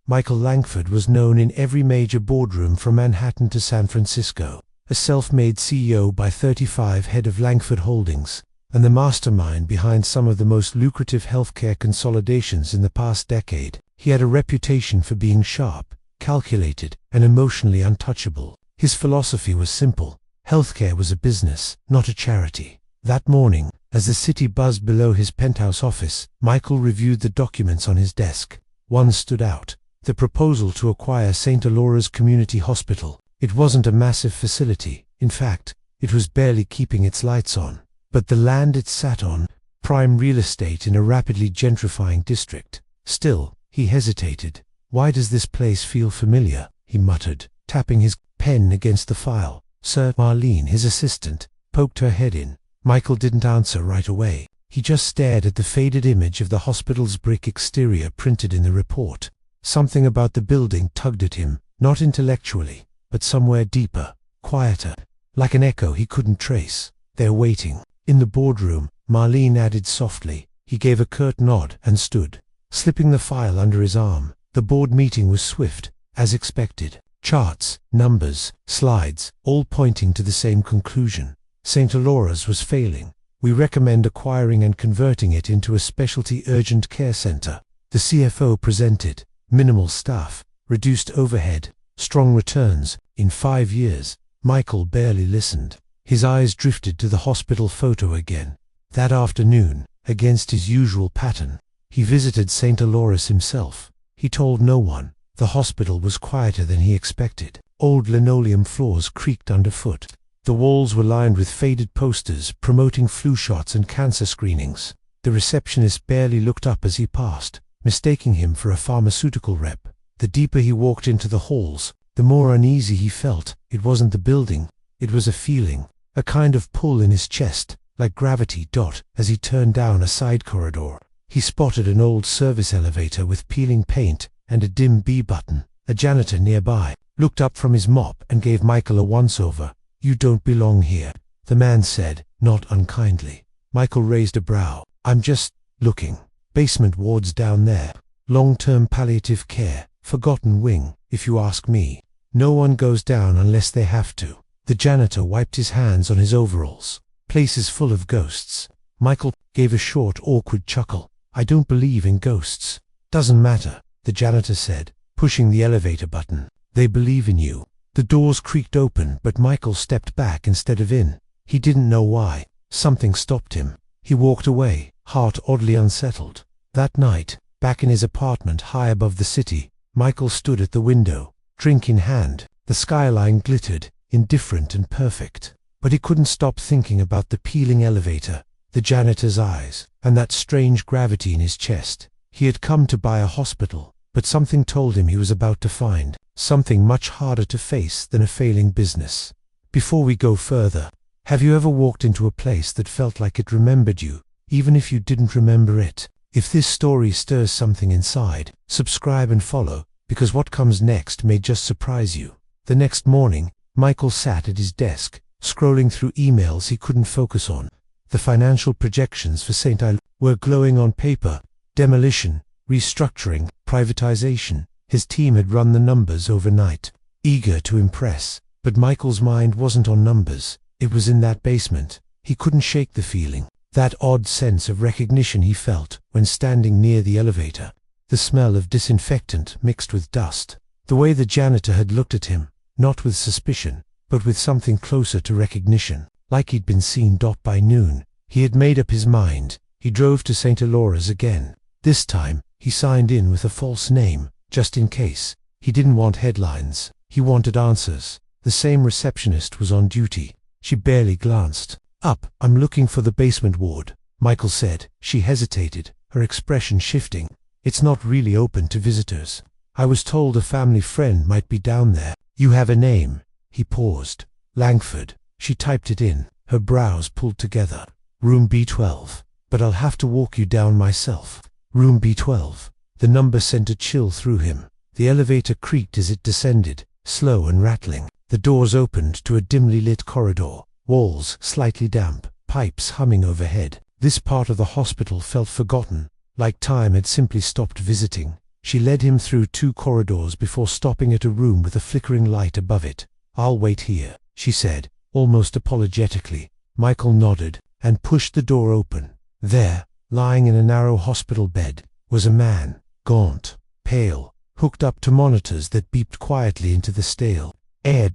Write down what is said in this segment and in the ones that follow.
Michael Langford was known in every major boardroom from Manhattan to San Francisco, a self-made CEO by 35, head of Langford Holdings, and the mastermind behind some of the most lucrative healthcare consolidations in the past decade. He had a reputation for being sharp, calculated, and emotionally untouchable. His philosophy was simple: healthcare was a business, not a charity. That morning, as the city buzzed below his penthouse office, Michael reviewed the documents on his desk. One stood out: the proposal to acquire St. Alora's Community Hospital. It wasn't a massive facility. In fact, it was barely keeping its lights on. But the land it sat on, prime real estate in a rapidly gentrifying district. Still, he hesitated. "Why does this place feel familiar?" he muttered, tapping his pen against the file. "Sir," Marlene, his assistant, poked her head in. Michael didn't answer right away. He just stared at the faded image of the hospital's brick exterior printed in the report. Something about the building tugged at him, not intellectually, but somewhere deeper, quieter, like an echo he couldn't trace. "They're waiting." In the boardroom, Marlene added softly. He gave a curt nod and stood, slipping the file under his arm. The board meeting was swift, as expected. Charts, numbers, slides, all pointing to the same conclusion. St. Alora's was failing. "We recommend acquiring and converting it into a specialty urgent care center." The CFO presented. Minimal staff, reduced overhead, strong returns. In 5 years. Michael barely listened. His eyes drifted to the hospital photo again. That afternoon, against his usual pattern, he visited St. Alora's himself. He told no one. The hospital was quieter than he expected. Old linoleum floors creaked underfoot. The walls were lined with faded posters promoting flu shots and cancer screenings. The receptionist barely looked up as he passed, mistaking him for a pharmaceutical rep. The deeper he walked into the halls, the more uneasy he felt. It wasn't the building, it was a feeling, a kind of pull in his chest, like gravity. As he turned down a side corridor, he spotted an old service elevator with peeling paint and a dim B button. A janitor nearby looked up from his mop and gave Michael a once-over. "You don't belong here," the man said, not unkindly. Michael raised a brow. "I'm just looking. Basement wards down there. Long-term palliative care. Forgotten wing, if you ask me. No one goes down unless they have to." The janitor wiped his hands on his overalls. "Places full of ghosts." Michael gave a short, awkward chuckle. "I don't believe in ghosts." "Doesn't matter," the janitor said, pushing the elevator button. "They believe in you." The doors creaked open, but Michael stepped back instead of in. He didn't know why. Something stopped him. He walked away, heart oddly unsettled. That night, back in his apartment high above the city, Michael stood at the window, drink in hand. The skyline glittered, indifferent and perfect. But he couldn't stop thinking about the peeling elevator, the janitor's eyes, and that strange gravity in his chest. He had come to buy a hospital, but something told him he was about to find something much harder to face than a failing business. Before we go further, have you ever walked into a place that felt like it remembered you, even if you didn't remember it? If this story stirs something inside, subscribe and follow, because what comes next may just surprise you. The next morning, Michael sat at his desk, scrolling through emails he couldn't focus on. The financial projections for St. Alora's were glowing on paper. Demolition, restructuring, privatization. His team had run the numbers overnight, eager to impress. But Michael's mind wasn't on numbers. It was in that basement. He couldn't shake the feeling, that odd sense of recognition he felt when standing near the elevator. The smell of disinfectant mixed with dust. The way the janitor had looked at him, not with suspicion, but with something closer to recognition, like he'd been seen. By noon, he had made up his mind. He drove to St. Alora's again. This time, he signed in with a false name, just in case. He didn't want headlines. He wanted answers. The same receptionist was on duty. She barely glanced up. "I'm looking for the basement ward," Michael said. She hesitated, her expression shifting. "It's not really open to visitors. I was told a family friend might be down there." "You have a name?" He paused. "Langford." She typed it in, her brows pulled together. "Room B12. But I'll have to walk you down myself." Room B12. The number sent a chill through him. The elevator creaked as it descended, slow and rattling. The doors opened to a dimly lit corridor, walls slightly damp, pipes humming overhead. This part of the hospital felt forgotten, like time had simply stopped visiting. She led him through 2 corridors before stopping at a room with a flickering light above it. "I'll wait here," she said, almost apologetically. Michael nodded and pushed the door open. There, lying in a narrow hospital bed, was a man, gaunt, pale, hooked up to monitors that beeped quietly into the stale air.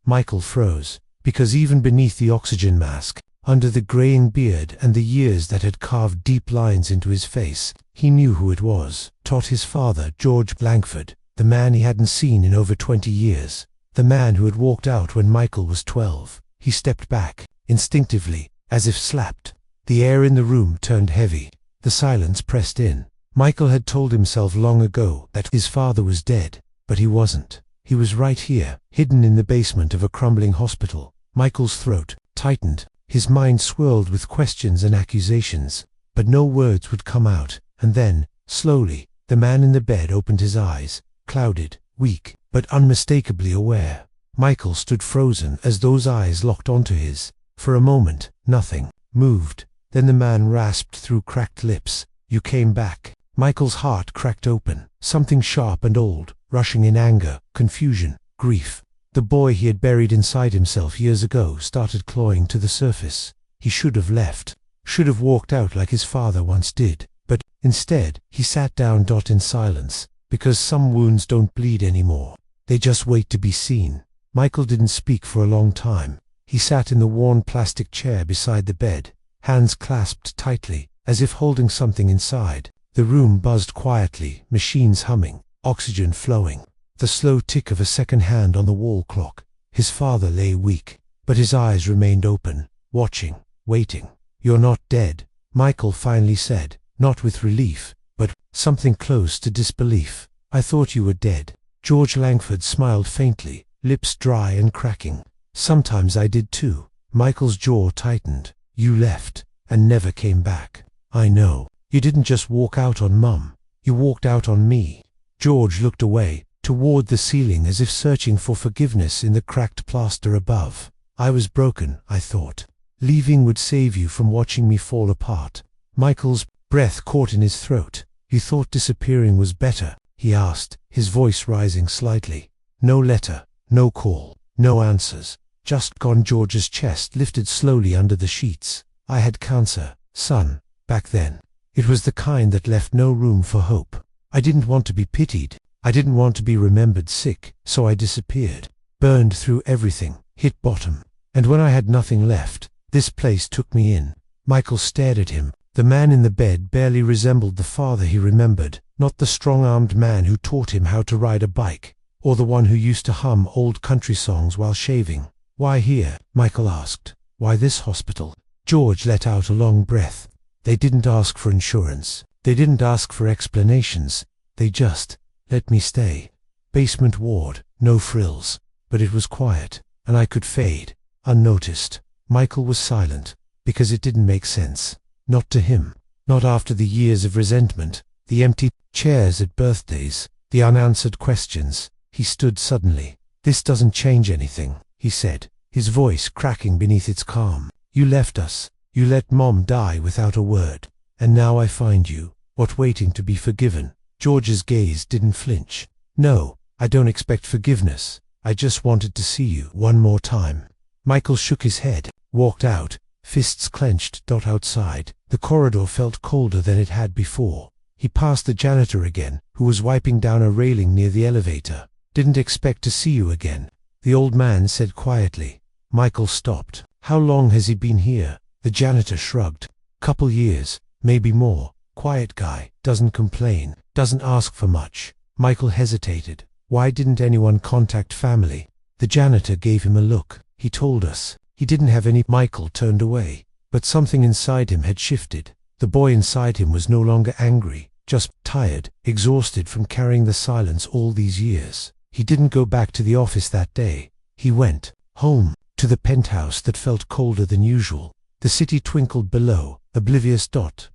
Michael froze, because even beneath the oxygen mask, under the graying beard and the years that had carved deep lines into his face, he knew who it was. His father, George Langford, the man he hadn't seen in over 20 years, the man who had walked out when Michael was 12. He stepped back, instinctively, as if slapped. The air in the room turned heavy. The silence pressed in. Michael had told himself long ago that his father was dead, but he wasn't. He was right here, hidden in the basement of a crumbling hospital. Michael's throat tightened. His mind swirled with questions and accusations, but no words would come out. And then, slowly, the man in the bed opened his eyes, clouded, weak, but unmistakably aware. Michael stood frozen as those eyes locked onto his. For a moment, nothing moved. Then the man rasped through cracked lips, "You came back." Michael's heart cracked open, something sharp and old, rushing in anger, confusion, grief. The boy he had buried inside himself years ago started clawing to the surface. He should have left, should have walked out like his father once did, but instead he sat down in silence, because some wounds don't bleed anymore. They just wait to be seen. Michael didn't speak for a long time. He sat in the worn plastic chair beside the bed, hands clasped tightly, as if holding something inside. The room buzzed quietly, machines humming, oxygen flowing. The slow tick of a second hand on the wall clock. His father lay weak, but his eyes remained open, watching, waiting. "You're not dead," Michael finally said, not with relief, but something close to disbelief. "I thought you were dead." George Langford smiled faintly, lips dry and cracking. "Sometimes I did too." Michael's jaw tightened. "You left, and never came back. I know. You didn't just walk out on Mum. You walked out on me." George looked away, toward the ceiling as if searching for forgiveness in the cracked plaster above. "I was broken, I thought. Leaving would save you from watching me fall apart." Michael's breath caught in his throat. "You thought disappearing was better?" he asked, his voice rising slightly. "No letter, no call, no answers. Just gone." George's chest lifted slowly under the sheets. "I had cancer, son, back then. It was the kind that left no room for hope. I didn't want to be pitied. I didn't want to be remembered sick, so I disappeared. Burned through everything, hit bottom. And when I had nothing left, this place took me in." Michael stared at him. The man in the bed barely resembled the father he remembered, not the strong-armed man who taught him how to ride a bike, or the one who used to hum old country songs while shaving. "Why here?" Michael asked. "Why this hospital?" George let out a long breath. "They didn't ask for insurance. They didn't ask for explanations. They just let me stay. Basement ward, no frills. But it was quiet, and I could fade, unnoticed." Michael was silent, because it didn't make sense. Not to him. Not after the years of resentment, the empty chairs at birthdays, the unanswered questions. He stood suddenly. "This doesn't change anything," he said, his voice cracking beneath its calm. "You left us. You let Mom die without a word. And now I find you, waiting to be forgiven." George's gaze didn't flinch. "No, I don't expect forgiveness. I just wanted to see you one more time." Michael shook his head, walked out, fists clenched. Outside, the corridor felt colder than it had before. He passed the janitor again, who was wiping down a railing near the elevator. "Didn't expect to see you again," the old man said quietly. Michael stopped. "How long has he been here?" The janitor shrugged. "Couple years, maybe more. Quiet guy, doesn't complain, doesn't ask for much." Michael hesitated. "Why didn't anyone contact family?" The janitor gave him a look. "He told us. He didn't have any." Michael turned away. But something inside him had shifted. The boy inside him was no longer angry, just tired, exhausted from carrying the silence all these years. He didn't go back to the office that day. He went home, to the penthouse that felt colder than usual. The city twinkled below, oblivious.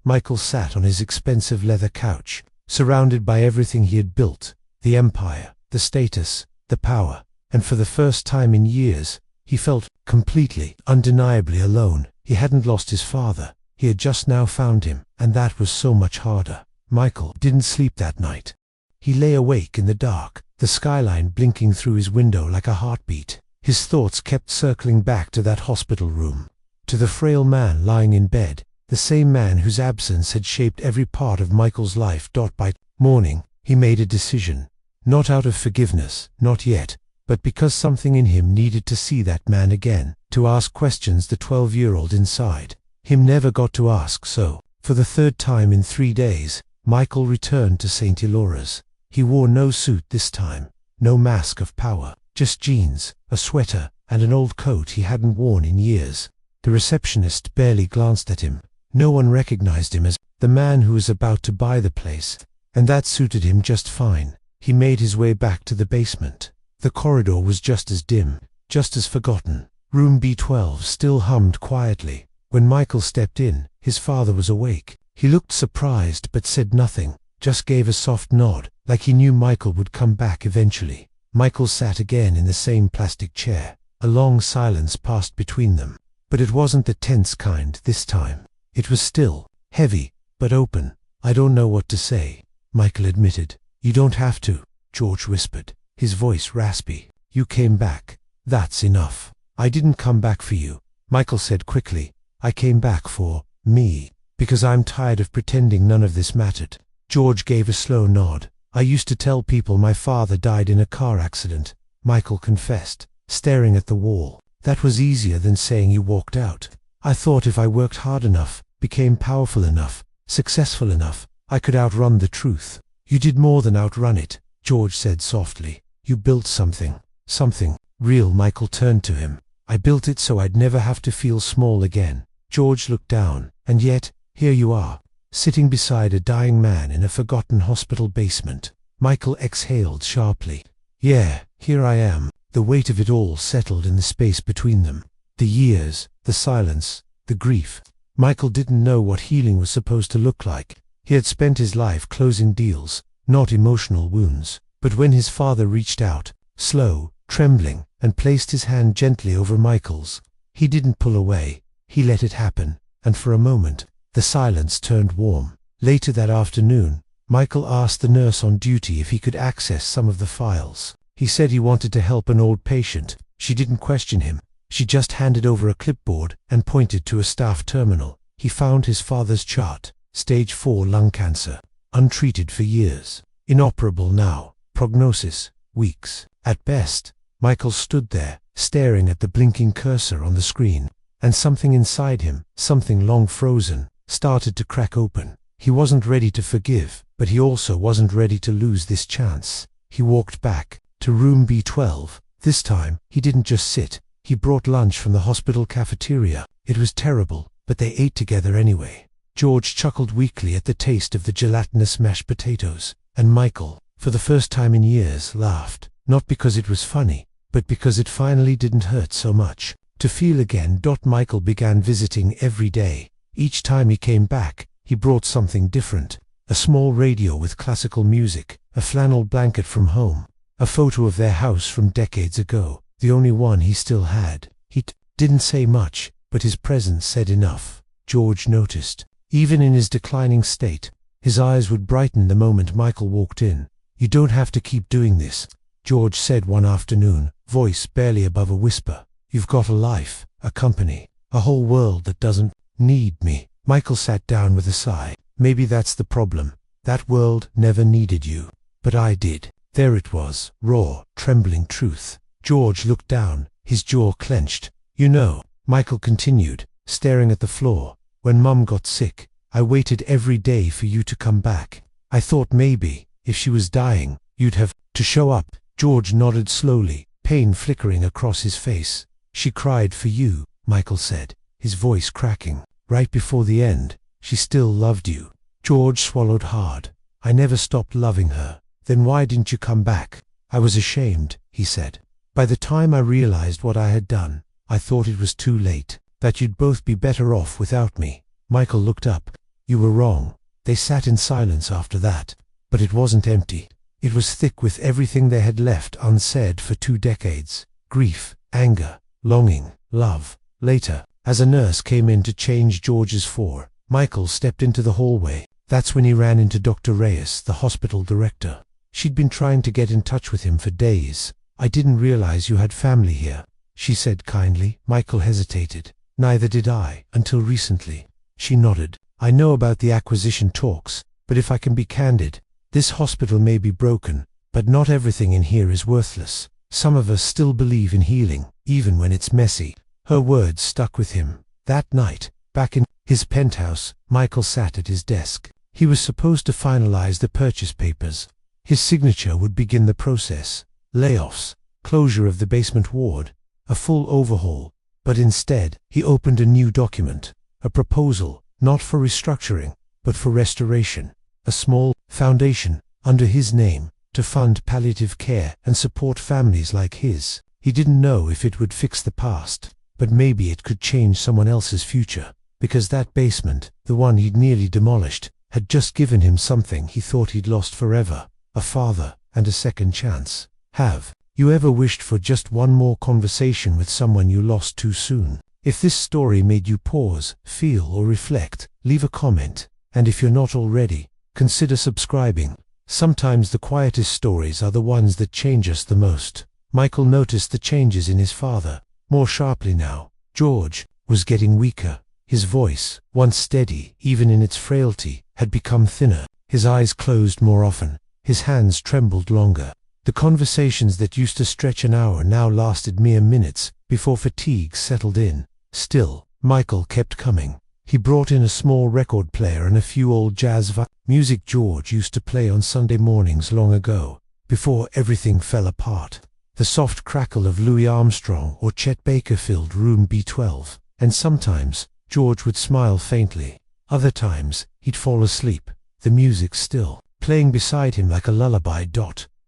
Michael sat on his expensive leather couch, surrounded by everything he had built, the empire, the status, the power, and for the first time in years, he felt completely, undeniably alone. He hadn't lost his father, he had just now found him, and that was so much harder. Michael didn't sleep that night. He lay awake in the dark, the skyline blinking through his window like a heartbeat. His thoughts kept circling back to that hospital room, to the frail man lying in bed, the same man whose absence had shaped every part of Michael's life. By morning, he made a decision. Not out of forgiveness, not yet, but because something in him needed to see that man again, to ask questions the 12-year-old inside him never got to ask. So, for the third time in 3 days, Michael returned to St. Elora's. He wore no suit this time, no mask of power, just jeans, a sweater, and an old coat he hadn't worn in years. The receptionist barely glanced at him. No one recognized him as the man who was about to buy the place, and that suited him just fine. He made his way back to the basement. The corridor was just as dim, just as forgotten. Room B12 still hummed quietly. When Michael stepped in, his father was awake. He looked surprised but said nothing, just gave a soft nod, like he knew Michael would come back eventually. Michael sat again in the same plastic chair. A long silence passed between them, but it wasn't the tense kind this time. It was still, heavy, but open. "I don't know what to say," Michael admitted. "You don't have to," George whispered, his voice raspy. "You came back. That's enough." "I didn't come back for you," Michael said quickly. "I came back for me, because I'm tired of pretending none of this mattered." George gave a slow nod. "I used to tell people my father died in a car accident," Michael confessed, staring at the wall. "That was easier than saying you walked out. I thought if I worked hard enough, became powerful enough, successful enough, I could outrun the truth." "You did more than outrun it," George said softly. "You built something real." Michael turned to him. "I built it so I'd never have to feel small again." George looked down. "And yet, here you are, sitting beside a dying man in a forgotten hospital basement." Michael exhaled sharply. "Yeah, here I am." The weight of it all settled in the space between them. The years, the silence, the grief. Michael didn't know what healing was supposed to look like. He had spent his life closing deals, not emotional wounds. But when his father reached out, slow, trembling, and placed his hand gently over Michael's, he didn't pull away. He let it happen, and for a moment, the silence turned warm. Later that afternoon, Michael asked the nurse on duty if he could access some of the files. He said he wanted to help an old patient. She didn't question him. She just handed over a clipboard and pointed to a staff terminal. He found his father's chart. Stage 4 lung cancer. Untreated for years. Inoperable now. Prognosis, weeks. At best. Michael stood there, staring at the blinking cursor on the screen, and something inside him, something long frozen, started to crack open. He wasn't ready to forgive, but he also wasn't ready to lose this chance. He walked back to room B12. This time, he didn't just sit. He brought lunch from the hospital cafeteria. It was terrible, but they ate together anyway. George chuckled weakly at the taste of the gelatinous mashed potatoes, and Michael, for the first time in years, laughed, not because it was funny, but because it finally didn't hurt so much. To feel again. Michael began visiting every day. Each time he came back, he brought something different. A small radio with classical music, a flannel blanket from home, a photo of their house from decades ago, the only one he still had. He didn't say much, but his presence said enough. George noticed. Even in his declining state, his eyes would brighten the moment Michael walked in. "You don't have to keep doing this," George said one afternoon, voice barely above a whisper. "You've got a life, a company, a whole world that doesn't need me." Michael sat down with a sigh. "Maybe that's the problem. That world never needed you. But I did." There it was, raw, trembling truth. George looked down, his jaw clenched. "You know," Michael continued, staring at the floor, "when Mum got sick, I waited every day for you to come back. I thought maybe, if she was dying, you'd have to show up." George nodded slowly, pain flickering across his face. "She cried for you," Michael said, his voice cracking. "Right before the end, she still loved you." George swallowed hard. "I never stopped loving her." "Then why didn't you come back?" "I was ashamed," he said. "By the time I realized what I had done, I thought it was too late, that you'd both be better off without me." Michael looked up. "You were wrong." They sat in silence after that. But it wasn't empty. It was thick with everything they had left unsaid for 2 decades. Grief, anger, longing, love. Later, as a nurse came in to change George's for, Michael stepped into the hallway. That's when he ran into Dr. Reyes, the hospital director. She'd been trying to get in touch with him for days. "I didn't realize you had family here," she said kindly. Michael hesitated. "Neither did I, until recently." She nodded. "I know about the acquisition talks, but if I can be candid, this hospital may be broken, but not everything in here is worthless. Some of us still believe in healing, even when it's messy." Her words stuck with him. That night, back in his penthouse, Michael sat at his desk. He was supposed to finalize the purchase papers. His signature would begin the process. Layoffs, closure of the basement ward, a full overhaul. But instead, he opened a new document, a proposal, not for restructuring, but for restoration. A small foundation, under his name, to fund palliative care and support families like his. He didn't know if it would fix the past, but maybe it could change someone else's future, because that basement, the one he'd nearly demolished, had just given him something he thought he'd lost forever: a father and a second chance. Have you ever wished for just one more conversation with someone you lost too soon? If this story made you pause, feel, or reflect, leave a comment, and if you're not already, consider subscribing. Sometimes the quietest stories are the ones that change us the most. Michael noticed the changes in his father, more sharply now. George was getting weaker. His voice, once steady, even in its frailty, had become thinner. His eyes closed more often. His hands trembled longer. The conversations that used to stretch an hour now lasted mere minutes, before fatigue settled in. Still, Michael kept coming. He brought in a small record player and a few old jazz music George used to play on Sunday mornings long ago, before everything fell apart. The soft crackle of Louis Armstrong or Chet Baker filled room B12, and sometimes George would smile faintly. Other times, he'd fall asleep, the music still playing beside him like a lullaby.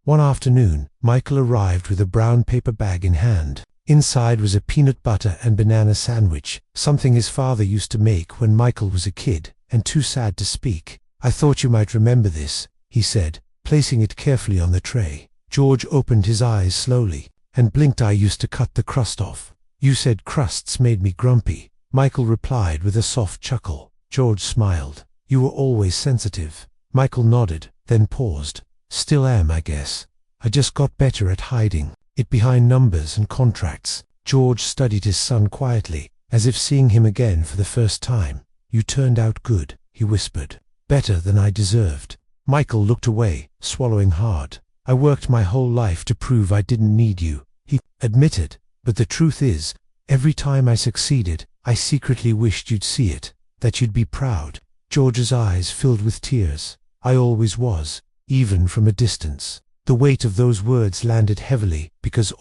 One afternoon, Michael arrived with a brown paper bag in hand. Inside was a peanut butter and banana sandwich, something his father used to make when Michael was a kid, and too sad to speak. "I thought you might remember this," he said, placing it carefully on the tray. George opened his eyes slowly, and blinked. "I used to cut the crust off. You said crusts made me grumpy," Michael replied with a soft chuckle. George smiled. "You were always sensitive." Michael nodded, then paused. "Still am, I guess. I just got better at hiding it behind numbers and contracts." George studied his son quietly, as if seeing him again for the first time. "You turned out good," he whispered. "Better than I deserved." Michael looked away, swallowing hard. "I worked my whole life to prove I didn't need you," he admitted. "But the truth is, every time I succeeded, I secretly wished you'd see it, that you'd be proud." George's eyes filled with tears. "I always was, even from a distance." The weight of those words landed heavily, because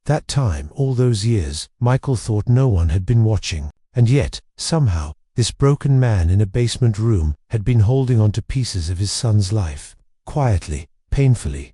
that time, all those years, Michael thought no one had been watching. And yet, somehow, this broken man in a basement room had been holding on to pieces of his son's life. Quietly, painfully.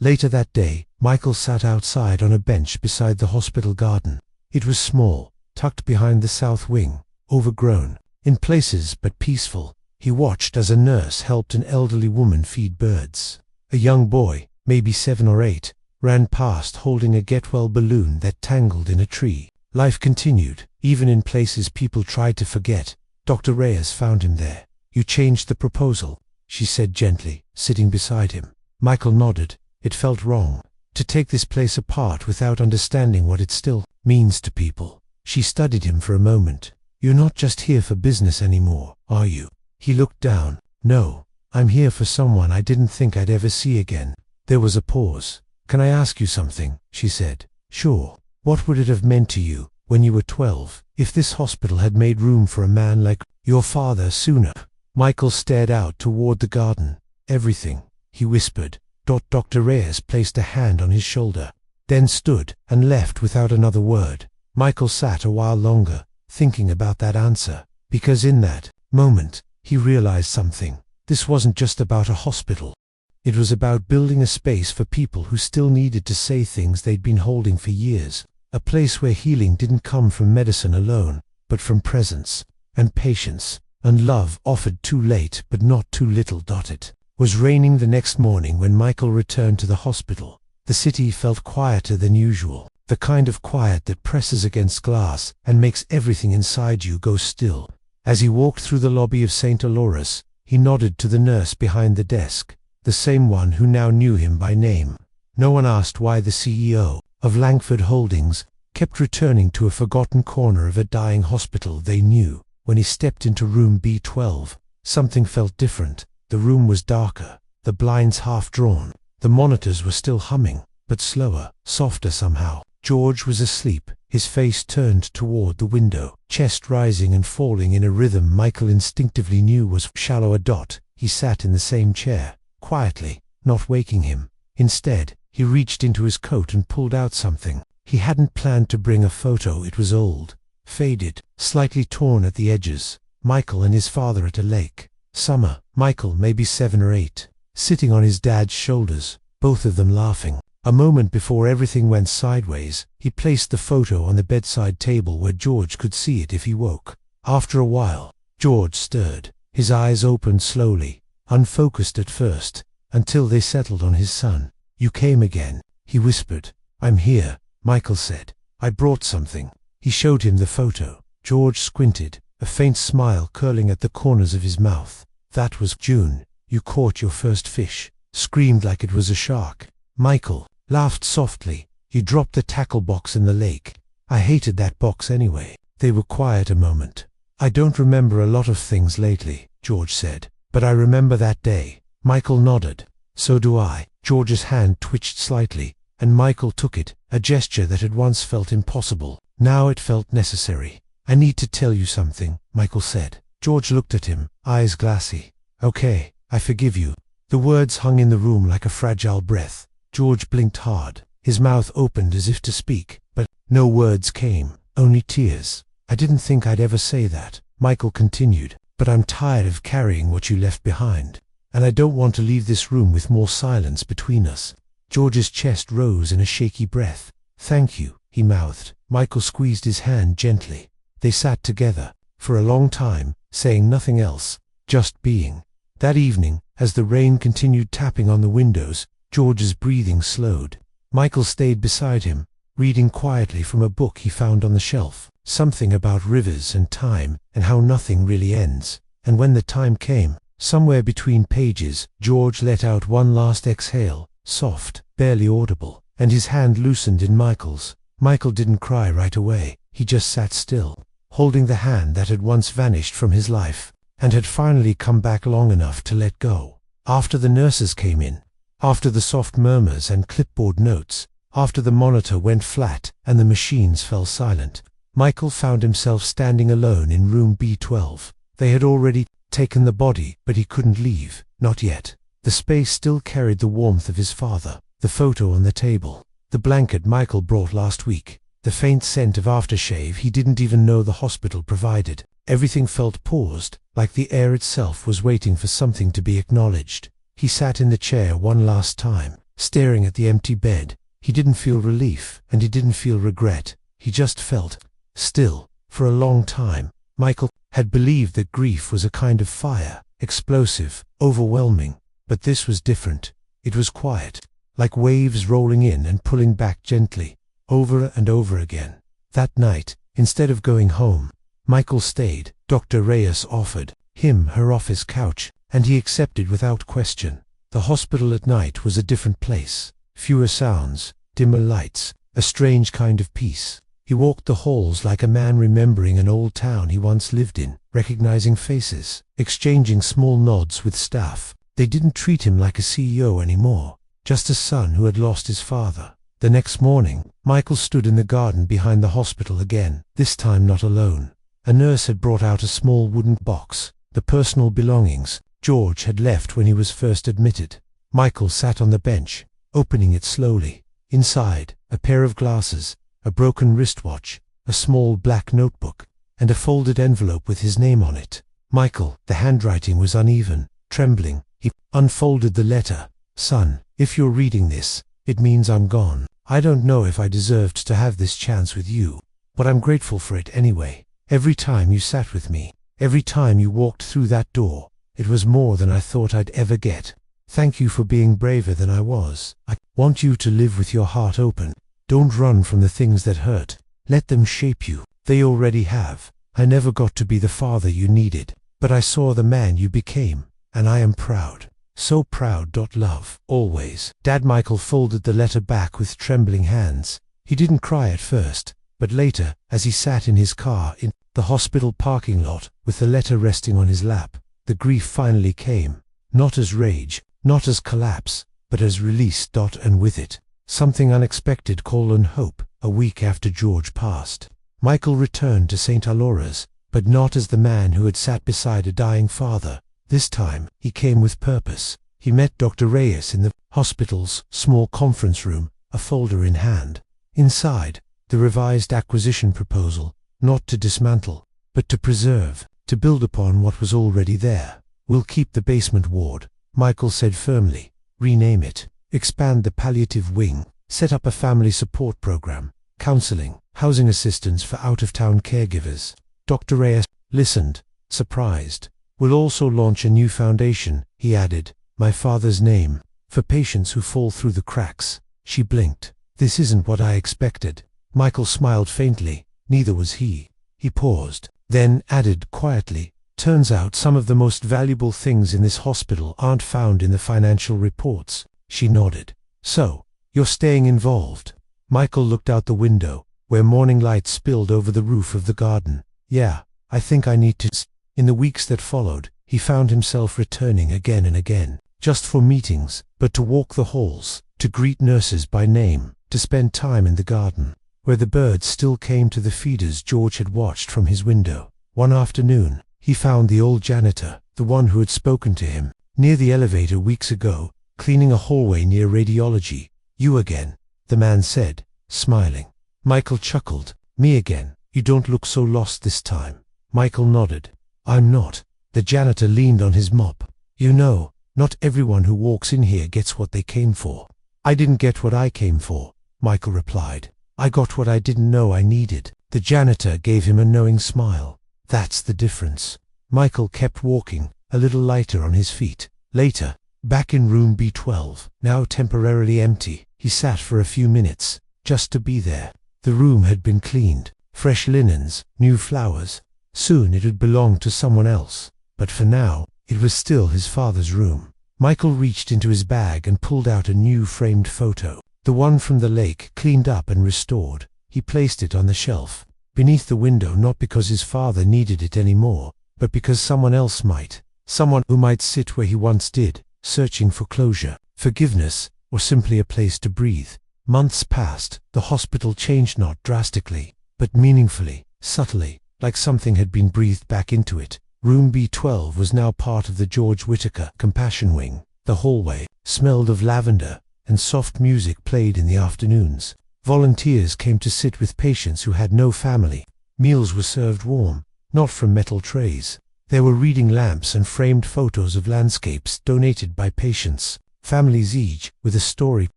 Later that day, Michael sat outside on a bench beside the hospital garden. It was small, tucked behind the south wing, overgrown in places but peaceful. He watched as a nurse helped an elderly woman feed birds. A young boy, maybe 7 or 8, ran past holding a get-well balloon that tangled in a tree. Life continued, even in places people tried to forget. Dr. Reyes found him there. "You changed the proposal," she said gently, sitting beside him. Michael nodded. It felt wrong to take this place apart without understanding what it still means to people. She studied him for a moment. "You're not just here for business anymore, are you?" He looked down. "No, I'm here for someone I didn't think I'd ever see again." There was a pause. "Can I ask you something?" she said. "Sure." "What would it have meant to you, when you were 12, if this hospital had made room for a man like your father sooner?" Michael stared out toward the garden. "Everything," he whispered. Dr. Reyes placed a hand on his shoulder, then stood and left without another word. Michael sat a while longer, thinking about that answer, because in that moment, he realized something. This wasn't just about a hospital. It was about building a space for people who still needed to say things they'd been holding for years. A place where healing didn't come from medicine alone, but from presence, and patience, and love offered too late but not too little. It was raining the next morning when Michael returned to the hospital. The city felt quieter than usual, the kind of quiet that presses against glass and makes everything inside you go still. As he walked through the lobby of St. Aloris, he nodded to the nurse behind the desk. the same one who now knew him by name. No one asked why the CEO of Langford Holdings kept returning to a forgotten corner of a dying hospital they knew. When he stepped into room B12, something felt different. The room was darker, the blinds half drawn. The monitors were still humming, but slower, softer somehow. George was asleep, his face turned toward the window, chest rising and falling in a rhythm Michael instinctively knew was shallow. A dot. He sat in the same chair, quietly, not waking him. Instead, he reached into his coat and pulled out something. He hadn't planned to bring a photo. It was old, faded, slightly torn at the edges. Michael and his father at a lake. Summer. Michael, maybe 7 or 8, sitting on his dad's shoulders, both of them laughing. A moment before everything went sideways, he placed the photo on the bedside table where George could see it if he woke. After a while, George stirred. His eyes opened slowly, unfocused at first, until they settled on his son. "You came again," he whispered. "I'm here," Michael said. "I brought something." He showed him the photo. George squinted, a faint smile curling at the corners of his mouth. "That was June. You caught your first fish. Screamed like it was a shark." Michael laughed softly. "You dropped the tackle box in the lake. I hated that box anyway." They were quiet a moment. "I don't remember a lot of things lately," George said, "but I remember that day." Michael nodded. "So do I." George's hand twitched slightly, and Michael took it, a gesture that had once felt impossible. Now it felt necessary. "I need to tell you something," Michael said. George looked at him, eyes glassy. "Okay, I forgive you." The words hung in the room like a fragile breath. George blinked hard. His mouth opened as if to speak, but no words came, only tears. "I didn't think I'd ever say that," Michael continued, "but I'm tired of carrying what you left behind, and I don't want to leave this room with more silence between us." George's chest rose in a shaky breath. "Thank you," he mouthed. Michael squeezed his hand gently. They sat together, for a long time, saying nothing else, just being. That evening, as the rain continued tapping on the windows, George's breathing slowed. Michael stayed beside him, reading quietly from a book he found on the shelf, something about rivers and time, and how nothing really ends. And when the time came, somewhere between pages, George let out one last exhale, soft, barely audible, and his hand loosened in Michael's. Michael didn't cry right away. He just sat still, holding the hand that had once vanished from his life, and had finally come back long enough to let go. After the nurses came in, after the soft murmurs and clipboard notes, after the monitor went flat and the machines fell silent, Michael found himself standing alone in room B12. They had already taken the body, but he couldn't leave, not yet. The space still carried the warmth of his father, the photo on the table, the blanket Michael brought last week, the faint scent of aftershave he didn't even know the hospital provided. Everything felt paused, like the air itself was waiting for something to be acknowledged. He sat in the chair one last time, staring at the empty bed. He didn't feel relief, and he didn't feel regret. He just felt still. For a long time, Michael had believed that grief was a kind of fire, explosive, overwhelming. But this was different. It was quiet, like waves rolling in and pulling back gently, over and over again. That night, instead of going home, Michael stayed. Dr. Reyes offered him her office couch, and he accepted without question. The hospital at night was a different place. Fewer sounds, dimmer lights, a strange kind of peace. He walked the halls like a man remembering an old town he once lived in, recognizing faces, exchanging small nods with staff. They didn't treat him like a CEO anymore, just a son who had lost his father. The next morning, Michael stood in the garden behind the hospital again, this time not alone. A nurse had brought out a small wooden box, the personal belongings George had left when he was first admitted. Michael sat on the bench, opening it slowly. Inside, a pair of glasses, a broken wristwatch, a small black notebook, and a folded envelope with his name on it. Michael, the handwriting was uneven, trembling. He unfolded the letter. "Son, if you're reading this, it means I'm gone. I don't know if I deserved to have this chance with you, but I'm grateful for it anyway. Every time you sat with me, every time you walked through that door, it was more than I thought I'd ever get. Thank you for being braver than I was. I want you to live with your heart open. Don't run from the things that hurt. Let them shape you. They already have. I never got to be the father you needed, but I saw the man you became, and I am proud." So proud. Love, always. Dad. Michael folded the letter back with trembling hands. He didn't cry at first, but later, as he sat in his car in the hospital parking lot, with the letter resting on his lap, the grief finally came. Not as rage, not as collapse, but as release. And with it, something unexpected. Hope. A week after George passed, Michael returned to St. Alora's, but not as the man who had sat beside a dying father. This time, he came with purpose. He met Dr. Reyes in the hospital's small conference room, a folder in hand. Inside, the revised acquisition proposal, not to dismantle, but to preserve, to build upon what was already there. We'll keep the basement ward, Michael said firmly. Rename it, expand the palliative wing, set up a family support program, counseling, housing assistance for out-of-town caregivers. Dr. Reyes listened, surprised. We'll also launch a new foundation, he added, my father's name, for patients who fall through the cracks. She blinked. This isn't what I expected. Michael smiled faintly. Neither was he. He paused, then added quietly, turns out some of the most valuable things in this hospital aren't found in the financial reports. She nodded. So, you're staying involved? Michael looked out the window, where morning light spilled over the roof of the garden. Yeah, I think I need to. In the weeks that followed, he found himself returning again and again, just for meetings, but to walk the halls, to greet nurses by name, to spend time in the garden, where the birds still came to the feeders George had watched from his window. One afternoon, he found the old janitor, the one who had spoken to him, near the elevator weeks ago, cleaning a hallway near radiology. You again, the man said, smiling. Michael chuckled. Me again. You don't look so lost this time. Michael nodded. I'm not. The janitor leaned on his mop. You know, not everyone who walks in here gets what they came for. I didn't get what I came for, Michael replied. I got what I didn't know I needed. The janitor gave him a knowing smile. That's the difference. Michael kept walking, a little lighter on his feet. Later, back in room B12, now temporarily empty, he sat for a few minutes, just to be there. The room had been cleaned, fresh linens, new flowers. Soon it would belong to someone else, but for now, it was still his father's room. Michael reached into his bag and pulled out a new framed photo, the one from the lake, cleaned up and restored. He placed it on the shelf, beneath the window, not because his father needed it anymore, but because someone else might. Someone who might sit where he once did, searching for closure, forgiveness, or simply a place to breathe. Months passed. The hospital changed, not drastically, but meaningfully, subtly, like something had been breathed back into it. Room B12 was now part of the George Whitaker compassion wing. The hallway smelled of lavender, and soft music played in the afternoons. Volunteers came to sit with patients who had no family. Meals were served warm, not from metal trays. There were reading lamps and framed photos of landscapes donated by patients, families each with a story.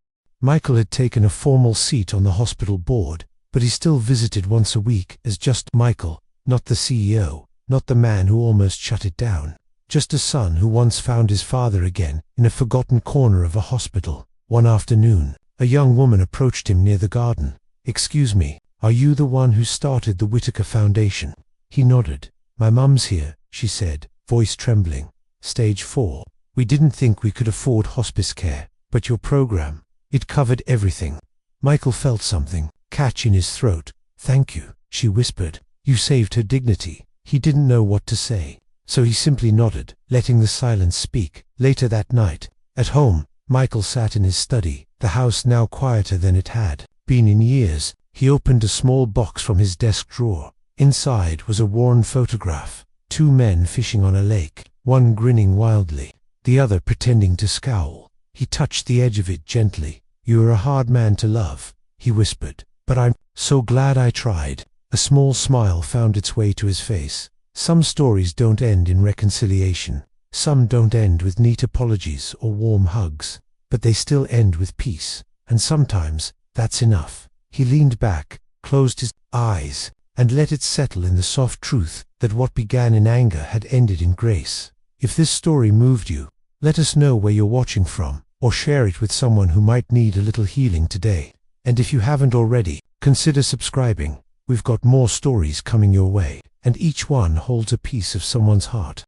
Michael had taken a formal seat on the hospital board, but he still visited once a week as just Michael, not the CEO, not the man who almost shut it down, just a son who once found his father again in a forgotten corner of a hospital. One afternoon, a young woman approached him near the garden. Excuse me, are you the one who started the Whitaker Foundation? He nodded. My mum's here, she said, voice trembling. Stage 4. We didn't think we could afford hospice care, but your program, it covered everything. Michael felt something catch in his throat. Thank you, she whispered. You saved her dignity. He didn't know what to say, so he simply nodded, letting the silence speak. Later that night, at home, Michael sat in his study, the house now quieter than it had been in years. He opened a small box from his desk drawer. Inside was a worn photograph. 2 men fishing on a lake, one grinning wildly, the other pretending to scowl. He touched the edge of it gently. You are a hard man to love, he whispered, but I'm so glad I tried. A small smile found its way to his face. Some stories don't end in reconciliation. Some don't end with neat apologies or warm hugs, but they still end with peace. And sometimes, that's enough. He leaned back, closed his eyes, and let it settle in the soft truth that what began in anger had ended in grace. If this story moved you, let us know where you're watching from, or share it with someone who might need a little healing today. And if you haven't already, consider subscribing. We've got more stories coming your way, and each one holds a piece of someone's heart.